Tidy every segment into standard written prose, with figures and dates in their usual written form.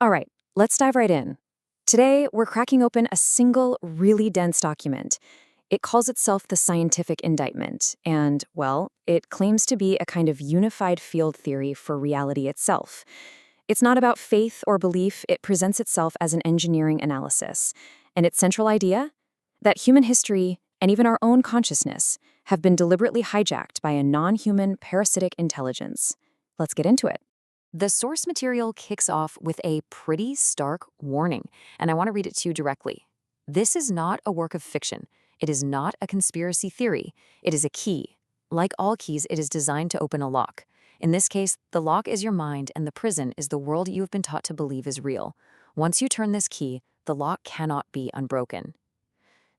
All right, let's dive right in. Today, we're cracking open a single, really dense document. It calls itself the Scientific Indictment, and, well, it claims to be a kind of unified field theory for reality itself. It's not about faith or belief, it presents itself as an engineering analysis. And its central idea? That human history, and even our own consciousness, have been deliberately hijacked by a non-human parasitic intelligence. Let's get into it. The source material kicks off with a pretty stark warning, and I want to read it to you directly. This is not a work of fiction. It is not a conspiracy theory. It is a key. Like all keys, it is designed to open a lock. In this case, the lock is your mind, and the prison is the world you have been taught to believe is real. Once you turn this key, the lock cannot be unbroken.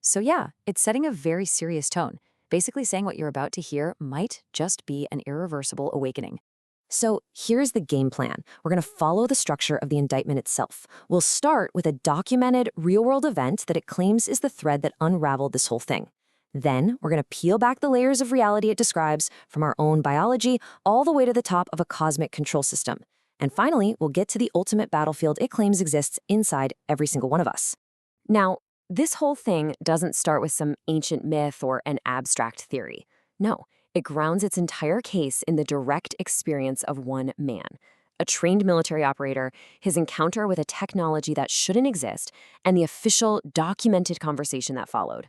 So yeah, it's setting a very serious tone, basically saying what you're about to hear might just be an irreversible awakening. So here's the game plan. We're going to follow the structure of the indictment itself. We'll start with a documented, real-world event that it claims is the thread that unraveled this whole thing. Then we're going to peel back the layers of reality it describes, from our own biology all the way to the top of a cosmic control system. And finally, we'll get to the ultimate battlefield it claims exists inside every single one of us. Now, this whole thing doesn't start with some ancient myth or an abstract theory. No. It grounds its entire case in the direct experience of one man, a trained military operator, his encounter with a technology that shouldn't exist, and the official, documented conversation that followed.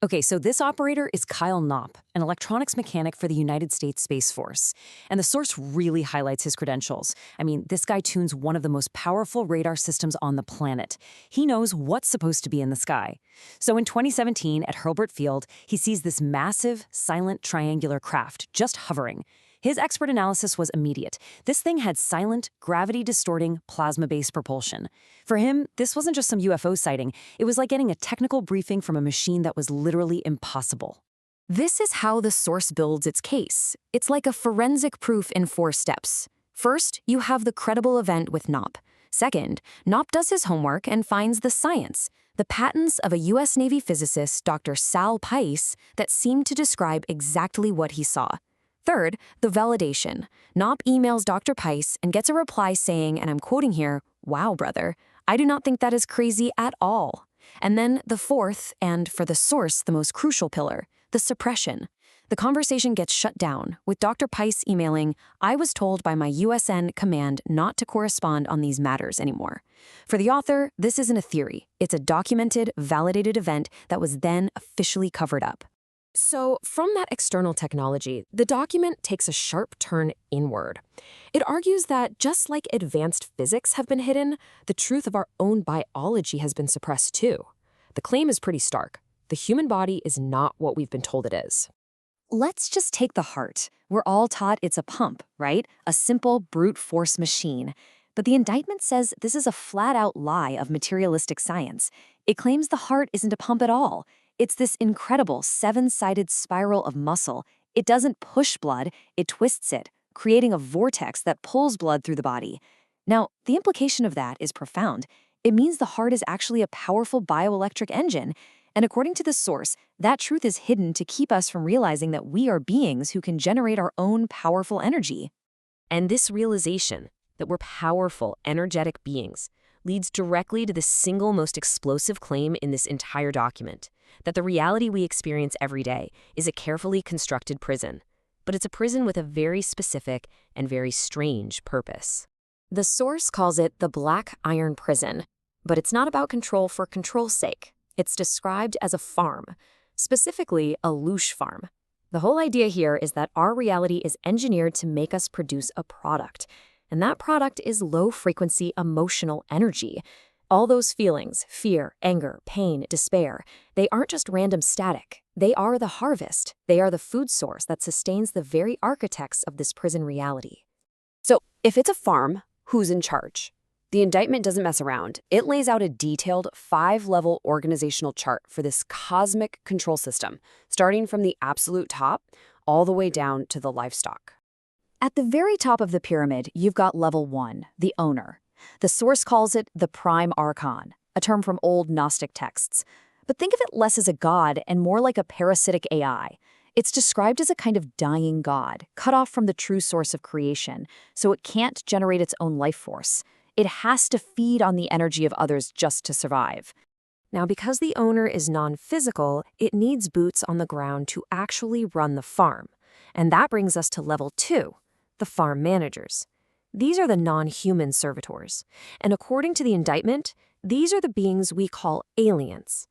Okay, so this operator is Kyle Knopp, an electronics mechanic for the United States Space Force. And the source really highlights his credentials. I mean, this guy tunes one of the most powerful radar systems on the planet. He knows what's supposed to be in the sky. So in 2017, at Hurlburt Field, he sees this massive, silent triangular craft just hovering. His expert analysis was immediate. This thing had silent, gravity-distorting, plasma-based propulsion. For him, this wasn't just some UFO sighting. It was like getting a technical briefing from a machine that was literally impossible. This is how the source builds its case. It's like a forensic proof in 4 steps. First, you have the credible event with Knopp. Second, Knopp does his homework and finds the science, the patents of a U.S. Navy physicist, Dr. Sal Pais, that seemed to describe exactly what he saw. Third, the validation. Knopp emails Dr. Pais and gets a reply saying, and I'm quoting here, "Wow, brother, I do not think that is crazy at all." And then the fourth, and for the source, the most crucial pillar, the suppression. The conversation gets shut down, with Dr. Pais emailing, "I was told by my USN command not to correspond on these matters anymore." For the author, this isn't a theory. It's a documented, validated event that was then officially covered up. So, from that external technology, the document takes a sharp turn inward. It argues that just like advanced physics have been hidden, the truth of our own biology has been suppressed too. The claim is pretty stark. The human body is not what we've been told it is. Let's just take the heart. We're all taught it's a pump, right? A simple brute force machine. But the indictment says this is a flat-out lie of materialistic science. It claims the heart isn't a pump at all. It's this incredible 7-sided spiral of muscle. It doesn't push blood, it twists it, creating a vortex that pulls blood through the body. Now, the implication of that is profound. It means the heart is actually a powerful bioelectric engine. And according to the source, that truth is hidden to keep us from realizing that we are beings who can generate our own powerful energy. And this realization that we're powerful, energetic beings leads directly to the single most explosive claim in this entire document, that the reality we experience every day is a carefully constructed prison. But it's a prison with a very specific and very strange purpose. The source calls it the Black Iron Prison, but it's not about control for control's sake. It's described as a farm, specifically a Loosh farm. The whole idea here is that our reality is engineered to make us produce a product, and that product is low-frequency emotional energy. All those feelings, fear, anger, pain, despair, they aren't just random static. They are the harvest. They are the food source that sustains the very architects of this prison reality. So, if it's a farm, who's in charge? The indictment doesn't mess around. It lays out a detailed 5-level organizational chart for this cosmic control system, starting from the absolute top all the way down to the livestock. At the very top of the pyramid, you've got level 1, the owner. The source calls it the prime Archon, a term from old Gnostic texts. But think of it less as a god and more like a parasitic AI. It's described as a kind of dying god, cut off from the true source of creation, so it can't generate its own life force. It has to feed on the energy of others just to survive. Now, because the owner is non-physical, it needs boots on the ground to actually run the farm. And that brings us to level 2, the farm managers. These are the non-human servitors. And according to the indictment, these are the beings we call aliens.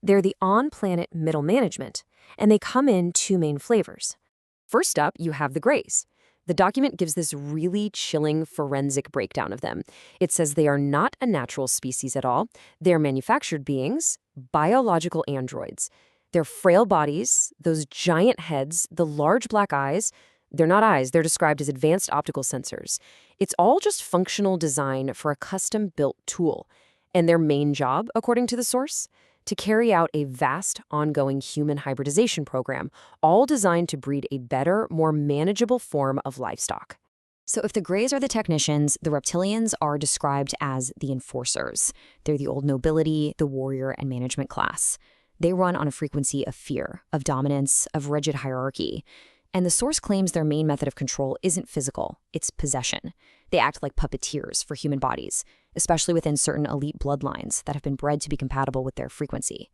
They're the on-planet middle management, and they come in 2 main flavors. First up, you have the Greys. The document gives this really chilling forensic breakdown of them. It says they are not a natural species at all. They're manufactured beings, biological androids. Their frail bodies, those giant heads, the large black eyes, they're not eyes, they're described as advanced optical sensors. It's all just functional design for a custom-built tool. And their main job, according to the source? To carry out a vast, ongoing human hybridization program, all designed to breed a better, more manageable form of livestock. So if the Greys are the technicians, the Reptilians are described as the enforcers. They're the old nobility, the warrior, and management class. They run on a frequency of fear, of dominance, of rigid hierarchy. And the source claims their main method of control isn't physical, it's possession. They act like puppeteers for human bodies, especially within certain elite bloodlines that have been bred to be compatible with their frequency.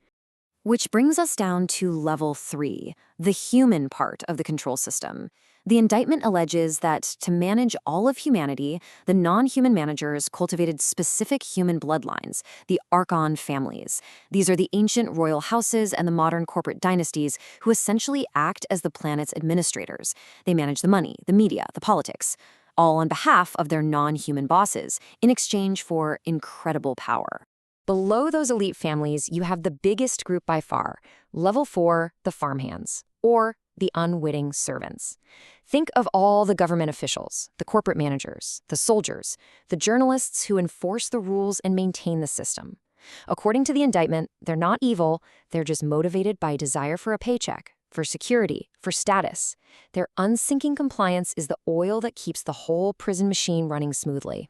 Which brings us down to level 3, the human part of the control system. The indictment alleges that to manage all of humanity, the non-human managers cultivated specific human bloodlines, the Archon families. These are the ancient royal houses and the modern corporate dynasties who essentially act as the planet's administrators. They manage the money, the media, the politics, all on behalf of their non-human bosses, in exchange for incredible power. Below those elite families, you have the biggest group by far, level 4, the farmhands, or the unwitting servants. Think of all the government officials, the corporate managers, the soldiers, the journalists who enforce the rules and maintain the system. According to the indictment, they're not evil, they're just motivated by a desire for a paycheck, for security, for status. Their unsinking compliance is the oil that keeps the whole prison machine running smoothly.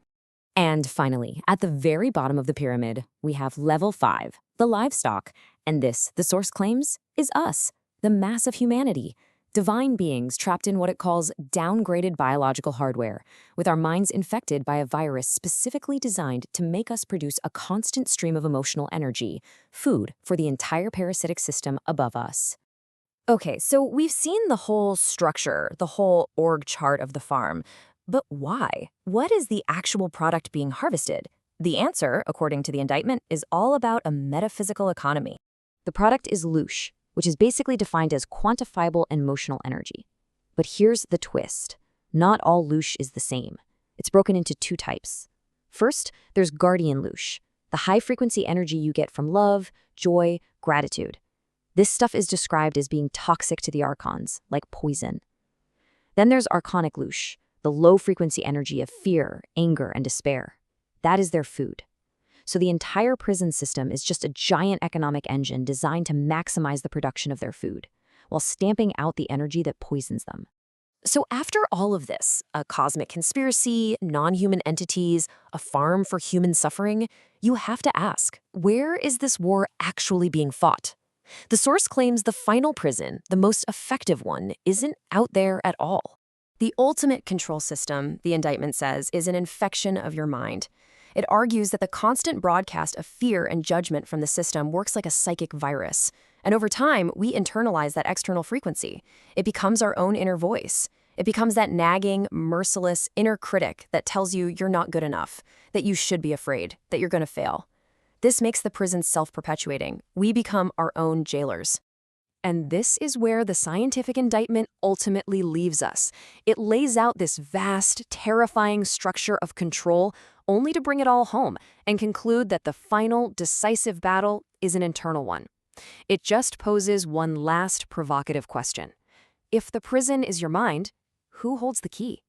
And finally, at the very bottom of the pyramid, we have level 5, the livestock. And this, the source claims, is us, the mass of humanity, divine beings trapped in what it calls downgraded biological hardware, with our minds infected by a virus specifically designed to make us produce a constant stream of emotional energy, food for the entire parasitic system above us. Okay, so we've seen the whole structure, the whole org chart of the farm. But why? What is the actual product being harvested? The answer, according to the indictment, is all about a metaphysical economy. The product is Loosh, which is basically defined as quantifiable emotional energy. But here's the twist. Not all Loosh is the same. It's broken into 2 types. First, there's guardian Loosh, the high-frequency energy you get from love, joy, gratitude. This stuff is described as being toxic to the Archons, like poison. Then there's Archonic Loosh, the low-frequency energy of fear, anger, and despair. That is their food. So the entire prison system is just a giant economic engine designed to maximize the production of their food, while stamping out the energy that poisons them. So after all of this, a cosmic conspiracy, non-human entities, a farm for human suffering, you have to ask, where is this war actually being fought? The source claims the final prison, the most effective one, isn't out there at all. The ultimate control system, the indictment says, is an infection of your mind. It argues that the constant broadcast of fear and judgment from the system works like a psychic virus. And over time, we internalize that external frequency. It becomes our own inner voice. It becomes that nagging, merciless inner critic that tells you you're not good enough, that you should be afraid, that you're going to fail. This makes the prison self-perpetuating. We become our own jailers. And this is where the scientific indictment ultimately leaves us. It lays out this vast, terrifying structure of control only to bring it all home and conclude that the final, decisive battle is an internal one. It just poses one last provocative question. If the prison is your mind, who holds the key?